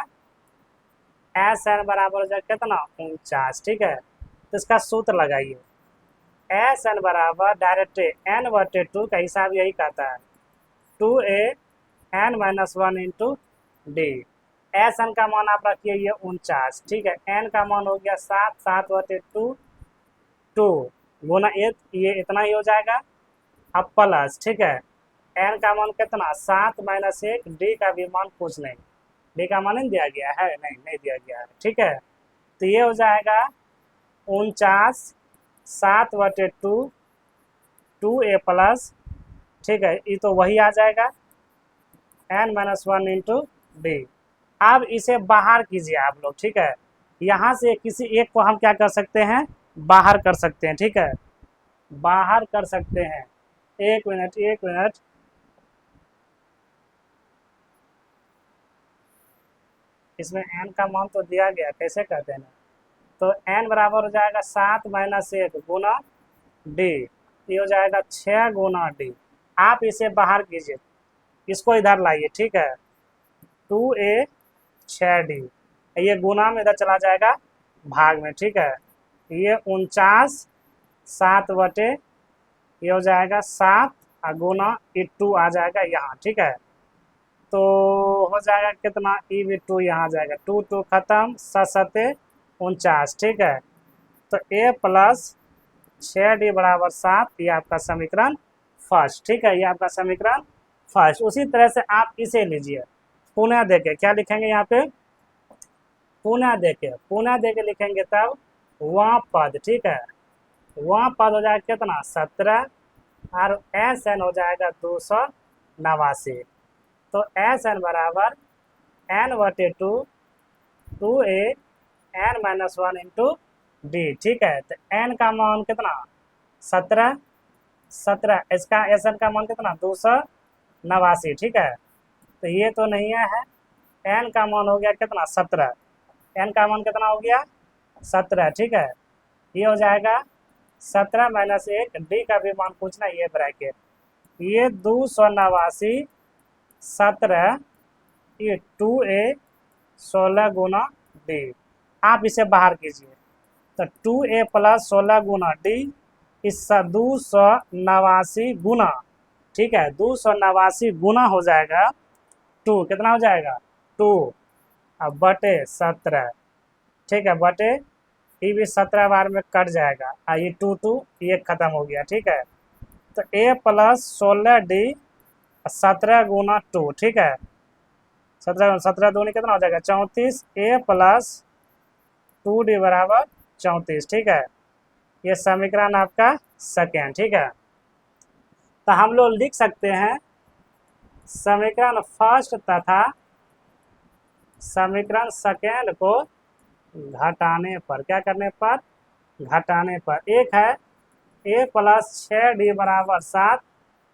एस एन बराबर हो जाएगा कितना? 49। ठीक है, तो इसका सूत्र लगाइए, एस एन बराबर डायरेक्ट एन बटे 2 का हिसाब यही कहता है, 2a n minus 1 into d. S n का मान आप रखिए ये 49। ठीक है, एन का मान हो गया 7, 7 बटे 2, 2 गुना ये इतना ही हो जाएगा, अब प्लस। ठीक है, एन का मान कितना? 7 माइनस 1, डी का भी मान कुछ नहीं, डी का मान नहीं दिया गया है, नहीं दिया गया है। ठीक है, तो ये हो जाएगा 49, 7 बटे 2, 2a प्लस। ठीक है, ये तो वही आ जाएगा n माइनस 1 इंटू डी। अब इसे बाहर कीजिए आप लोग। ठीक है, यहाँ से किसी एक को हम क्या कर सकते हैं? बाहर कर सकते हैं। ठीक है, बाहर कर सकते हैं। एक मिनट, एक मिनट, इसमें n का मान तो दिया गया, कैसे कहते हैं ना, तो n बराबर हो जाएगा 7 माइनस 1 गुना डी, ये हो जाएगा 6 गुना डी। आप इसे बाहर कीजिए, इसको इधर लाइए। ठीक है, 2a 6d, ये गुना में इधर चला जाएगा भाग में। ठीक है, ये 49, 7 बटे ये हो जाएगा 7 और गुना ये 2 आ जाएगा यहाँ। ठीक है, तो हो जाएगा कितना? ई भी 2 यहाँ आ जाएगा, 2 2 खत्म, 7 7 49। ठीक है, तो a प्लस 6d बराबर 7, ये आपका समीकरण फर्स्ट। ठीक है, ये आपका समीकरण फर्स्ट। उसी तरह से आप इसे लीजिए, पुनः देके क्या लिखेंगे यहाँ पे? पुनः देके लिखेंगे तब वहाँ पद। ठीक है, वहाँ पद हो जाएगा कितना? 17, और एस एन हो जाएगा 289। तो एस एन बराबर n बटे 2, 2a n minus 1 into D. ठीक है, तो n का मान कितना? 17, 17, इसका एस एन का मान कितना? 289। ठीक है, तो ये तो नहीं है, n का मान हो गया कितना? 17, n का मान कितना हो गया? 17। ठीक है, ये हो जाएगा 17 माइनस 1, डी का भी मान पूछना, ये ब्रैकेट, ये 289, 17, ये 2a 16 गुना डी। आप इसे बाहर कीजिए, तो 2a प्लस 16 गुना डी, इस 289 गुना। ठीक है, 289 गुना हो जाएगा 2, कितना हो जाएगा? 2, अब बटे 17। ठीक है, बटे ये भी 17 बार में कट जाएगा, ये 2 2 ये खत्म हो गया। ठीक है, तो a प्लस 16d 17 गुना 2। ठीक है, 17 दूनी कितना हो जाएगा? 34, a प्लस 2d बराबर 34। ठीक है, ये समीकरण आपका सेकेंड। ठीक है, तो हम लोग लिख सकते हैं समीकरण फर्स्ट तथा समीकरण सेकेंड को घटाने पर, क्या करने पर? घटाने पर। एक है a प्लस 6d बराबर 7,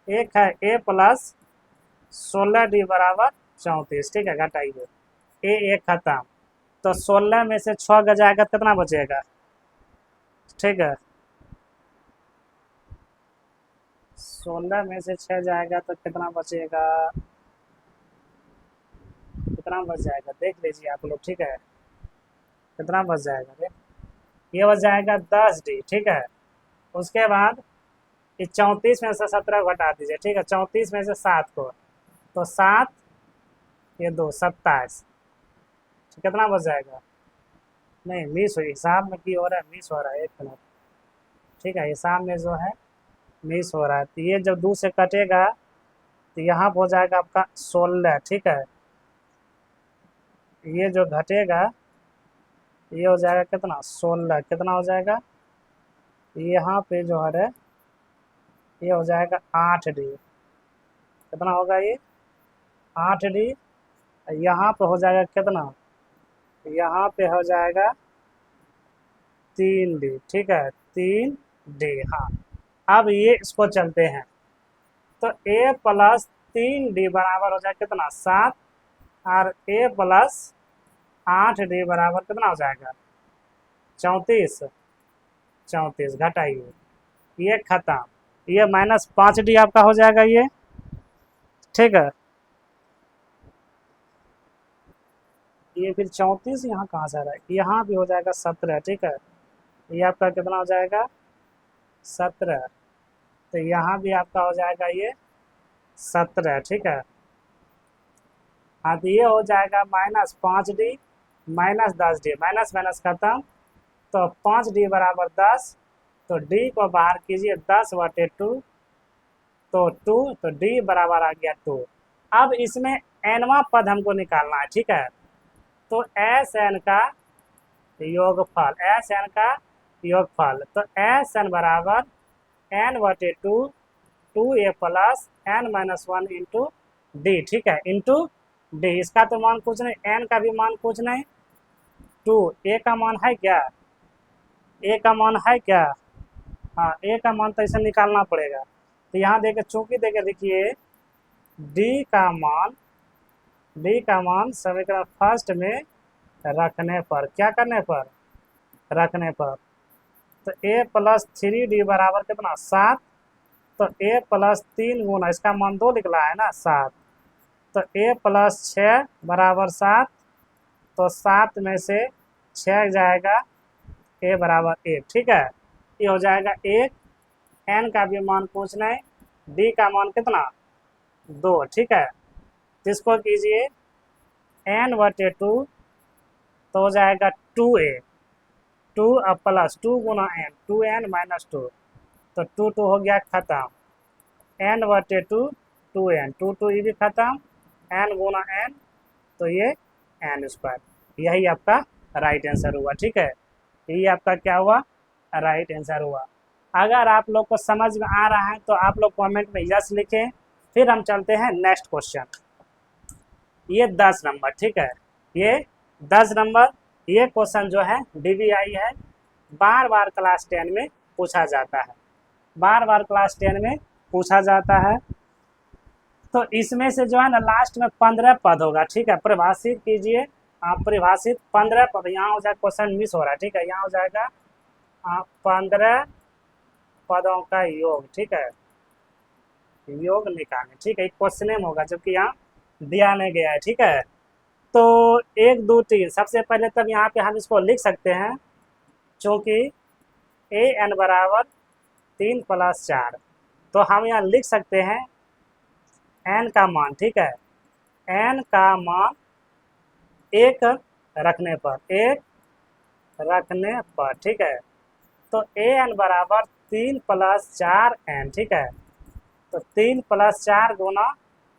एक है a प्लस 16d बराबर 34। ठीक है, घटाइए, एक खत्म, तो 16 में से 6 गजाएगा कितना बचेगा? ठीक है, 16 में से 6 जाएगा तो कितना बचेगा, कितना बच जाएगा देख लीजिए आप लोग, ठीक है। कितना बच जाएगा देख, ये बच जाएगा 10D, ठीक है। उसके बाद ये 34 में से 17 को हटा दीजिए, ठीक है। 34 में से 7 को, तो 7, ये 2, 27, कितना बच जाएगा। नहीं मिस हुई, हिसाब में की हो रहा है, मिस हो रहा है, 1 मिनट, ठीक है। हिसाब में जो है मिस हो रहा है, तो ये जब 2 से कटेगा तो यहाँ पर हो जाएगा आपका 16, ठीक है। ये जो घटेगा ये हो जाएगा कितना, 16, कितना हो जाएगा, यहाँ पे जो है ये हो जाएगा 8D, कितना होगा ये 8D। यहाँ पे हो जाएगा कितना, यहाँ पे हो जाएगा 3D, ठीक है, 3D, हाँ। अब ये इसको चलते हैं, तो A प्लस 3D बराबर हो जाएगा कितना, 7, और A प्लस 8D बराबर कितना हो जाएगा, 34, 34 घटाइए, ये खत्म, ये -5D आपका हो जाएगा ये, ठीक है। ये फिर 34 यहाँ कहाँ से आ रहा है, यहाँ भी हो जाएगा 17, ठीक है। ये आपका कितना हो जाएगा 17, तो यहाँ भी आपका हो जाएगा ये 17, ठीक है। हाँ तो ये हो जाएगा -5D -10D, माइनस माइनस खत्म, तो 5D बराबर 10, तो D को बाहर कीजिए, 10/2, तो 2, तो D बराबर आ गया 2। अब इसमें nवां पद हमको निकालना है, ठीक है। तो Sn का योगफल, Sn का योगफल, तो Sn बराबर n/2 2a plus n-1 into D, ठीक है, इंटू डी। इसका तो मान कुछ नहीं, n का भी मान कुछ नहीं, 2, a का मान है क्या, a का मान है क्या, हाँ a का मान तो ऐसे निकालना पड़ेगा। तो यहाँ देखे, चूंकि देखे देखिए d का मान समीकरण फर्स्ट में रखने पर, क्या करने पर, रखने पर, तो a प्लस 3D बराबर कितना, 7, तो a प्लस 3 गुना इसका मान 2 निकला है ना, 7, तो a प्लस 6 बराबर 7, तो 7 में से 6 जाएगा, a बराबर 1, ठीक है। ये हो जाएगा 1, n का भी मान कुछ नहीं, d का मान कितना, 2, ठीक है। तो इसको कीजिए n/2, तो हो जाएगा 2a, 2 अब प्लस 2 गुना n, 2n माइनस 2, तो 2 हो गया खत्म, n/2 2n, 2 ये भी खत्म, n गुना n, तो ये n², यही आपका राइट आंसर हुआ, ठीक है। यही आपका क्या हुआ, राइट आंसर हुआ। अगर आप लोग को समझ में आ रहा है तो आप लोग कमेंट में यस लिखें। फिर हम चलते हैं नेक्स्ट क्वेश्चन, ये 10 नंबर, ठीक है। ये 10 नंबर, ये क्वेश्चन जो है DBI है, बार बार क्लास 10 में पूछा जाता है, बार बार क्लास 10 में पूछा जाता है। तो इसमें से जो है ना लास्ट में 15 पद होगा, ठीक है। परिभाषित कीजिए, आप परिभाषित 15 पद, यहाँ हो जाएगा, क्वेश्चन मिस हो रहा है, ठीक है। यहाँ हो जाएगा 15 पदों का योग, ठीक है, योग निकालें, ठीक है। क्वेश्चन होगा जबकि यहाँ दिया नहीं गया है, ठीक है। तो 1 2 3, सबसे पहले तब यहाँ पे हम इसको लिख सकते हैं, चूँकि an बराबर 3 + 4, तो हम यहाँ लिख सकते हैं n का मान, ठीक है, n का मान 1 रखने पर, 1 रखने पर, ठीक है। तो an बराबर 3 + 4n, ठीक है। तो 3 + 4 गुना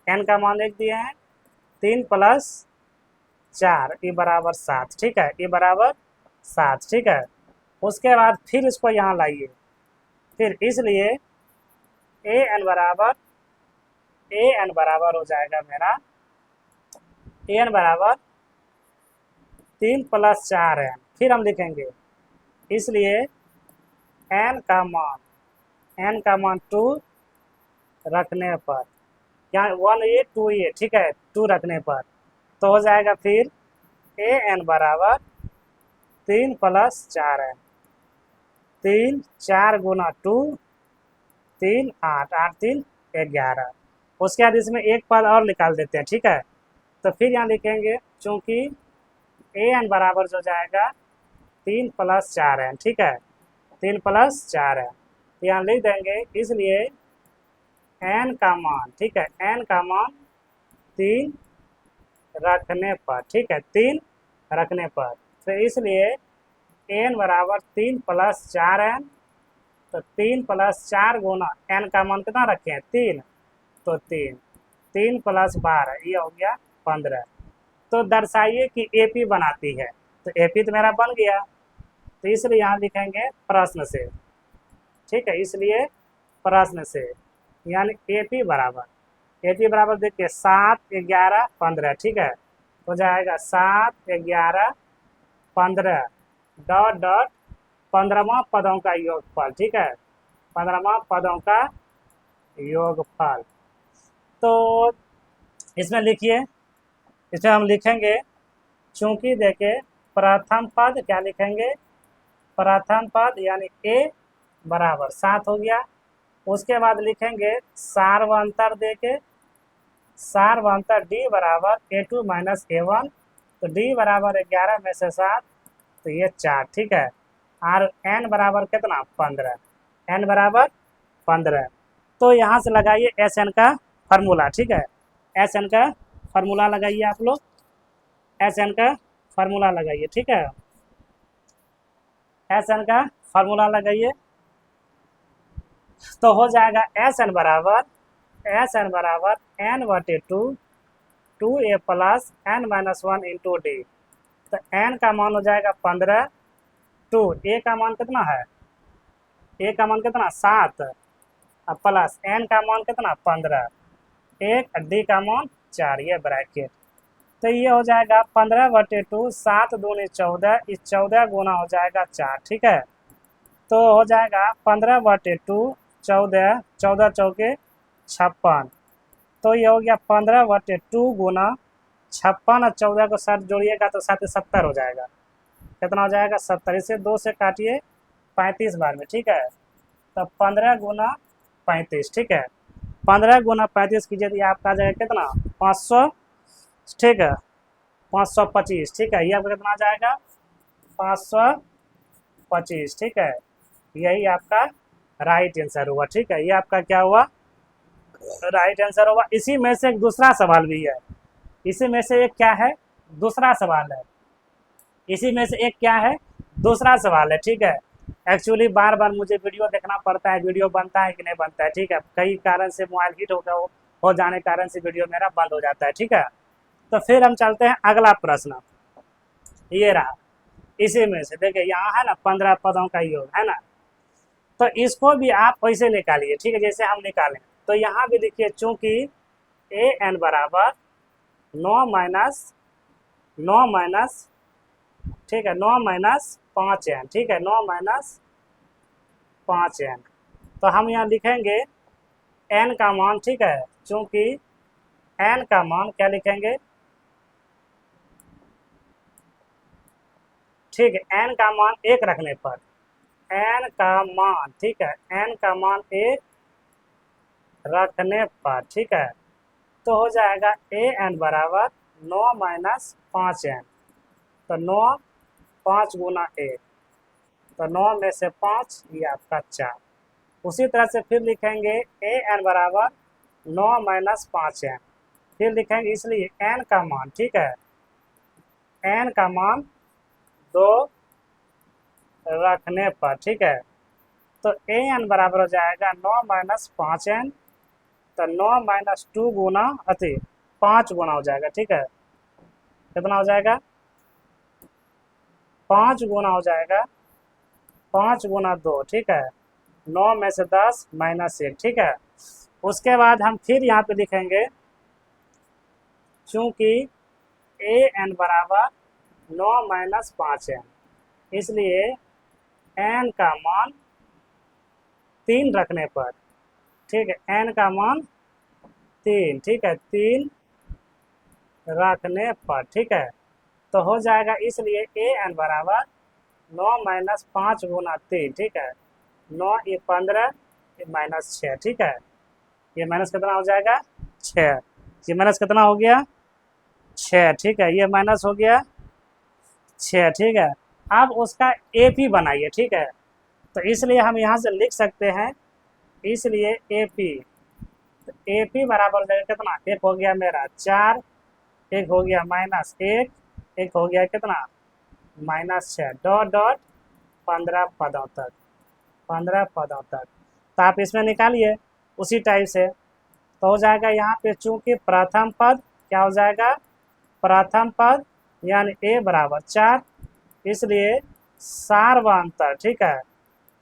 n का मान लिख दिए हैं, 3 + 4 ये बराबर 7, ठीक है, ये बराबर 7, ठीक है। उसके बाद फिर इसको यहाँ लाइए, फिर इसलिए an बराबर हो जाएगा मेरा, an बराबर 3 + 4n, फिर हम लिखेंगे, इसलिए n का मान 2 रखने पर, यहाँ 1a 2a, ठीक है, 2 रखने पर, तो हो जाएगा फिर an बराबर 3 + 4n, 3 4 गुना 2 3 8, 8 3 11। उसके बाद इसमें एक पद और निकाल देते हैं, ठीक है। तो फिर यहाँ लिखेंगे चूंकि ए एन बराबर जो जाएगा 3 + 4 एन, ठीक है, 3 + 4 एन। यहाँ लिख देंगे, इसलिए एन का मान, ठीक है, एन का मान 3 रखने पर, ठीक है, 3 रखने पर, तो इसलिए एन बराबर 3 + 4 एन। तो 3 + 4 गुना एन का मान कितना रखे हैं 3, तो 3 3 + 12 ये हो गया 15। तो दर्शाइए कि एपी बनाती है, तो एपी तो मेरा बन गया, तो इसलिए यहाँ लिखेंगे प्रश्न से, ठीक है, इसलिए प्रश्न से, यानी एपी बराबर देखिए 7 11 15, ठीक है, हो जाएगा 7 11 15 डॉट डॉट 15वां पदों का योगफल, ठीक है, 15वां पदों का योगफल। तो इसमें लिखिए, इसमें हम लिखेंगे चूंकि देखिए प्रथम पद क्या लिखेंगे, प्रथम पद यानी ए बराबर 7 हो गया। उसके बाद लिखेंगे सार्वंतर देके, सार्वंतर डी बराबर A2 - A1, तो डी बराबर 11 में से 7, तो ये 4, ठीक है। और एन बराबर कितना 15, एन बराबर 15। तो यहाँ से लगाइए एस एन का फार्मूला, ठीक है, एस एन का फार्मूला लगाइए आप लोग, एस एन का फार्मूला लगाइए, ठीक है, एस एन का फार्मूला लगाइए। तो हो जाएगा एस एन बराबर n/2 2a + n-1 into D. तो n का मान हो जाएगा 15, 2 a का मान कितना है, a का मान कितना 7, प्लस n का मान कितना 15, 1 डी का मान 4, ये ब्रैकेट। तो ये हो जाएगा 15/2 7 दूनी 14, इस 14 गुना हो जाएगा 4, ठीक है। तो हो जाएगा 15/2 14, 14 चौके 56, तो ये हो गया 15/2 गुना 56 और 14 को 7 जोड़िएगा तो 7 70 हो जाएगा, कितना हो जाएगा 70। इसे 2 से काटिए 35 बार में, ठीक है, तो 15 गुना 35, ठीक है, 15 गुना 35 कीजिए तो ये आपका आ जाएगा कितना 500, ठीक है, 525, ठीक है, ये आपका कितना आ जाएगा 525, ठीक है, यही आपका राइट आंसर हुआ, ठीक है, ये आपका क्या हुआ राइट आंसर होगा। इसी में से एक दूसरा सवाल भी है, इसी में से एक क्या है दूसरा सवाल है, इसी में से एक क्या है दूसरा सवाल है, ठीक है। एक्चुअली बार बार मुझे वीडियो देखना पड़ता है, वीडियो बनता है कि नहीं बनता है, ठीक है, कई कारण से मोबाइल हीट हो जाने कारण से वीडियो मेरा बंद हो जाता है, ठीक है। तो फिर हम चलते हैं अगला प्रश्न, ये रहा, इसी में से देखिए यहाँ है ना 15 पदों का योग है ना, तो इसको भी आप वैसे निकालिए, ठीक है, जैसे हम निकालें। तो यहाँ भी देखिए चूंकि ए एन बराबर 9 माइनस, ठीक है, 9 - 5 एन, ठीक है, 9 - 5 एन। तो हम यहाँ लिखेंगे एन का मान, ठीक है, चूंकि एन का मान क्या लिखेंगे, ठीक है, एन का मान 1 रखने पर, एन का मान, ठीक है, एन का मान 1 रखने पर, ठीक है, तो हो जाएगा ए एन बराबर 9 - 5 एन, तो 9 5 गुना 1, तो 9 में से 5 ये आपका 4। उसी तरह से फिर लिखेंगे ए एन बराबर 9 - 5 एन, फिर लिखेंगे इसलिए एन का मान, ठीक है, एन का मान 2 रखने पर, ठीक है, तो ए एन बराबर हो जाएगा 9 - 5 एन, तो 9 - 2 गुना 5 गुना हो जाएगा, ठीक है, कितना हो जाएगा 5 गुना हो जाएगा, 5 गुना 2, ठीक है, 9 में से 10 -1, ठीक है। उसके बाद हम फिर यहाँ पे लिखेंगे चूंकि ए एन बराबर 9 - 5 एन, इसलिए एन का मान 3 रखने पर, ठीक है, एन का मान 3, ठीक है, 3 रखने पर, ठीक है, तो हो जाएगा इसलिए ए एन बराबर 9 - 5 गुना 3, ठीक है, 9 ये 15, -6, ठीक है। ये माइनस कितना हो जाएगा 6, ये माइनस कितना हो गया 6, ठीक है। ये माइनस हो गया 6, ठीक है। अब उसका AP बनाइए, ठीक है। तो इसलिए हम यहाँ से लिख सकते हैं, इसलिए AP, तो AP बराबर हो जाएगा कितना, एक हो गया मेरा 4, एक हो गया -1, एक हो गया कितना -6, डॉट डॉट 15 पदों तक, 15 पदों तक। तो आप इसमें निकालिए उसी टाइप से, तो हो जाएगा यहाँ पे चूंकि प्रथम पद क्या हो जाएगा, प्रथम पद यानी A बराबर 4, इसलिए सार्वंतर, ठीक है,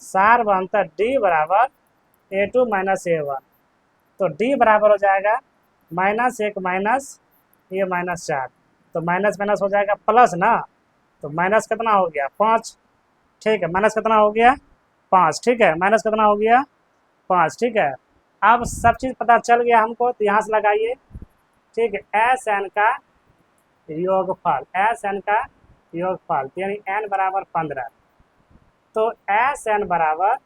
सार्वंतर D बराबर A2 - A1। तो D बराबर हो जाएगा -1 माइनस ये -4, तो माइनस माइनस हो जाएगा प्लस ना, तो माइनस कितना हो गया 5, ठीक है। माइनस कितना हो गया 5, ठीक है। माइनस कितना हो गया 5, ठीक है। अब सब चीज़ पता चल गया हमको, तो यहाँ से लगाइए, ठीक है। SN का योगफल, SN का योगफल यानी n बराबर 15, तो SN बराबर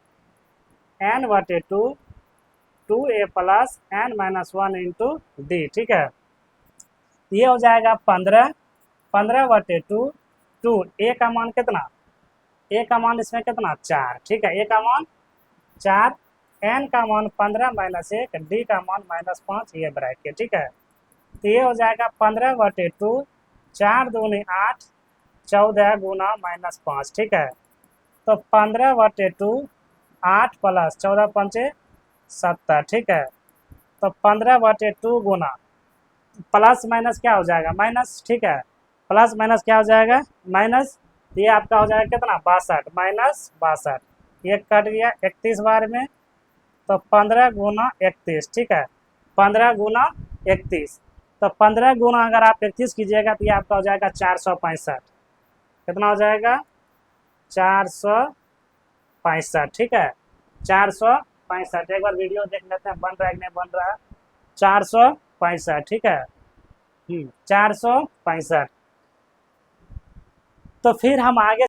n/2 2a plus n - 1 into D, ठीक है। ये हो जाएगा 15, 15/2, 2 A का मान कितना, A का मान इसमें कितना 4, ठीक है। A का मान 4, n का मान 15 - 1, D का मान -5, ये ब्रैकेट, ठीक है। तो ये हो जाएगा 15/2, 4 दूनी 8, 14 गुना -5, ठीक है। तो 15/2 8 प्लस 14 पंचे 70, ठीक है। तो 15/2 गुना प्लस माइनस क्या हो जाएगा माइनस, ठीक है। प्लस माइनस क्या हो जाएगा माइनस, ये आपका हो जाएगा कितना 62 - 62, ये कट गया 31 बार में, तो 15 गुना 31, ठीक है। 15 गुना 31, तो 15 गुना अगर आप 31 कीजिएगा तो ये आपका हो जाएगा 465, कितना हो जाएगा 465, ठीक है। 465, एक बार वीडियो देख लेते हैं बन रहा है कि नहीं बन रहा है। 465, ठीक है। 465, तो फिर हम आगे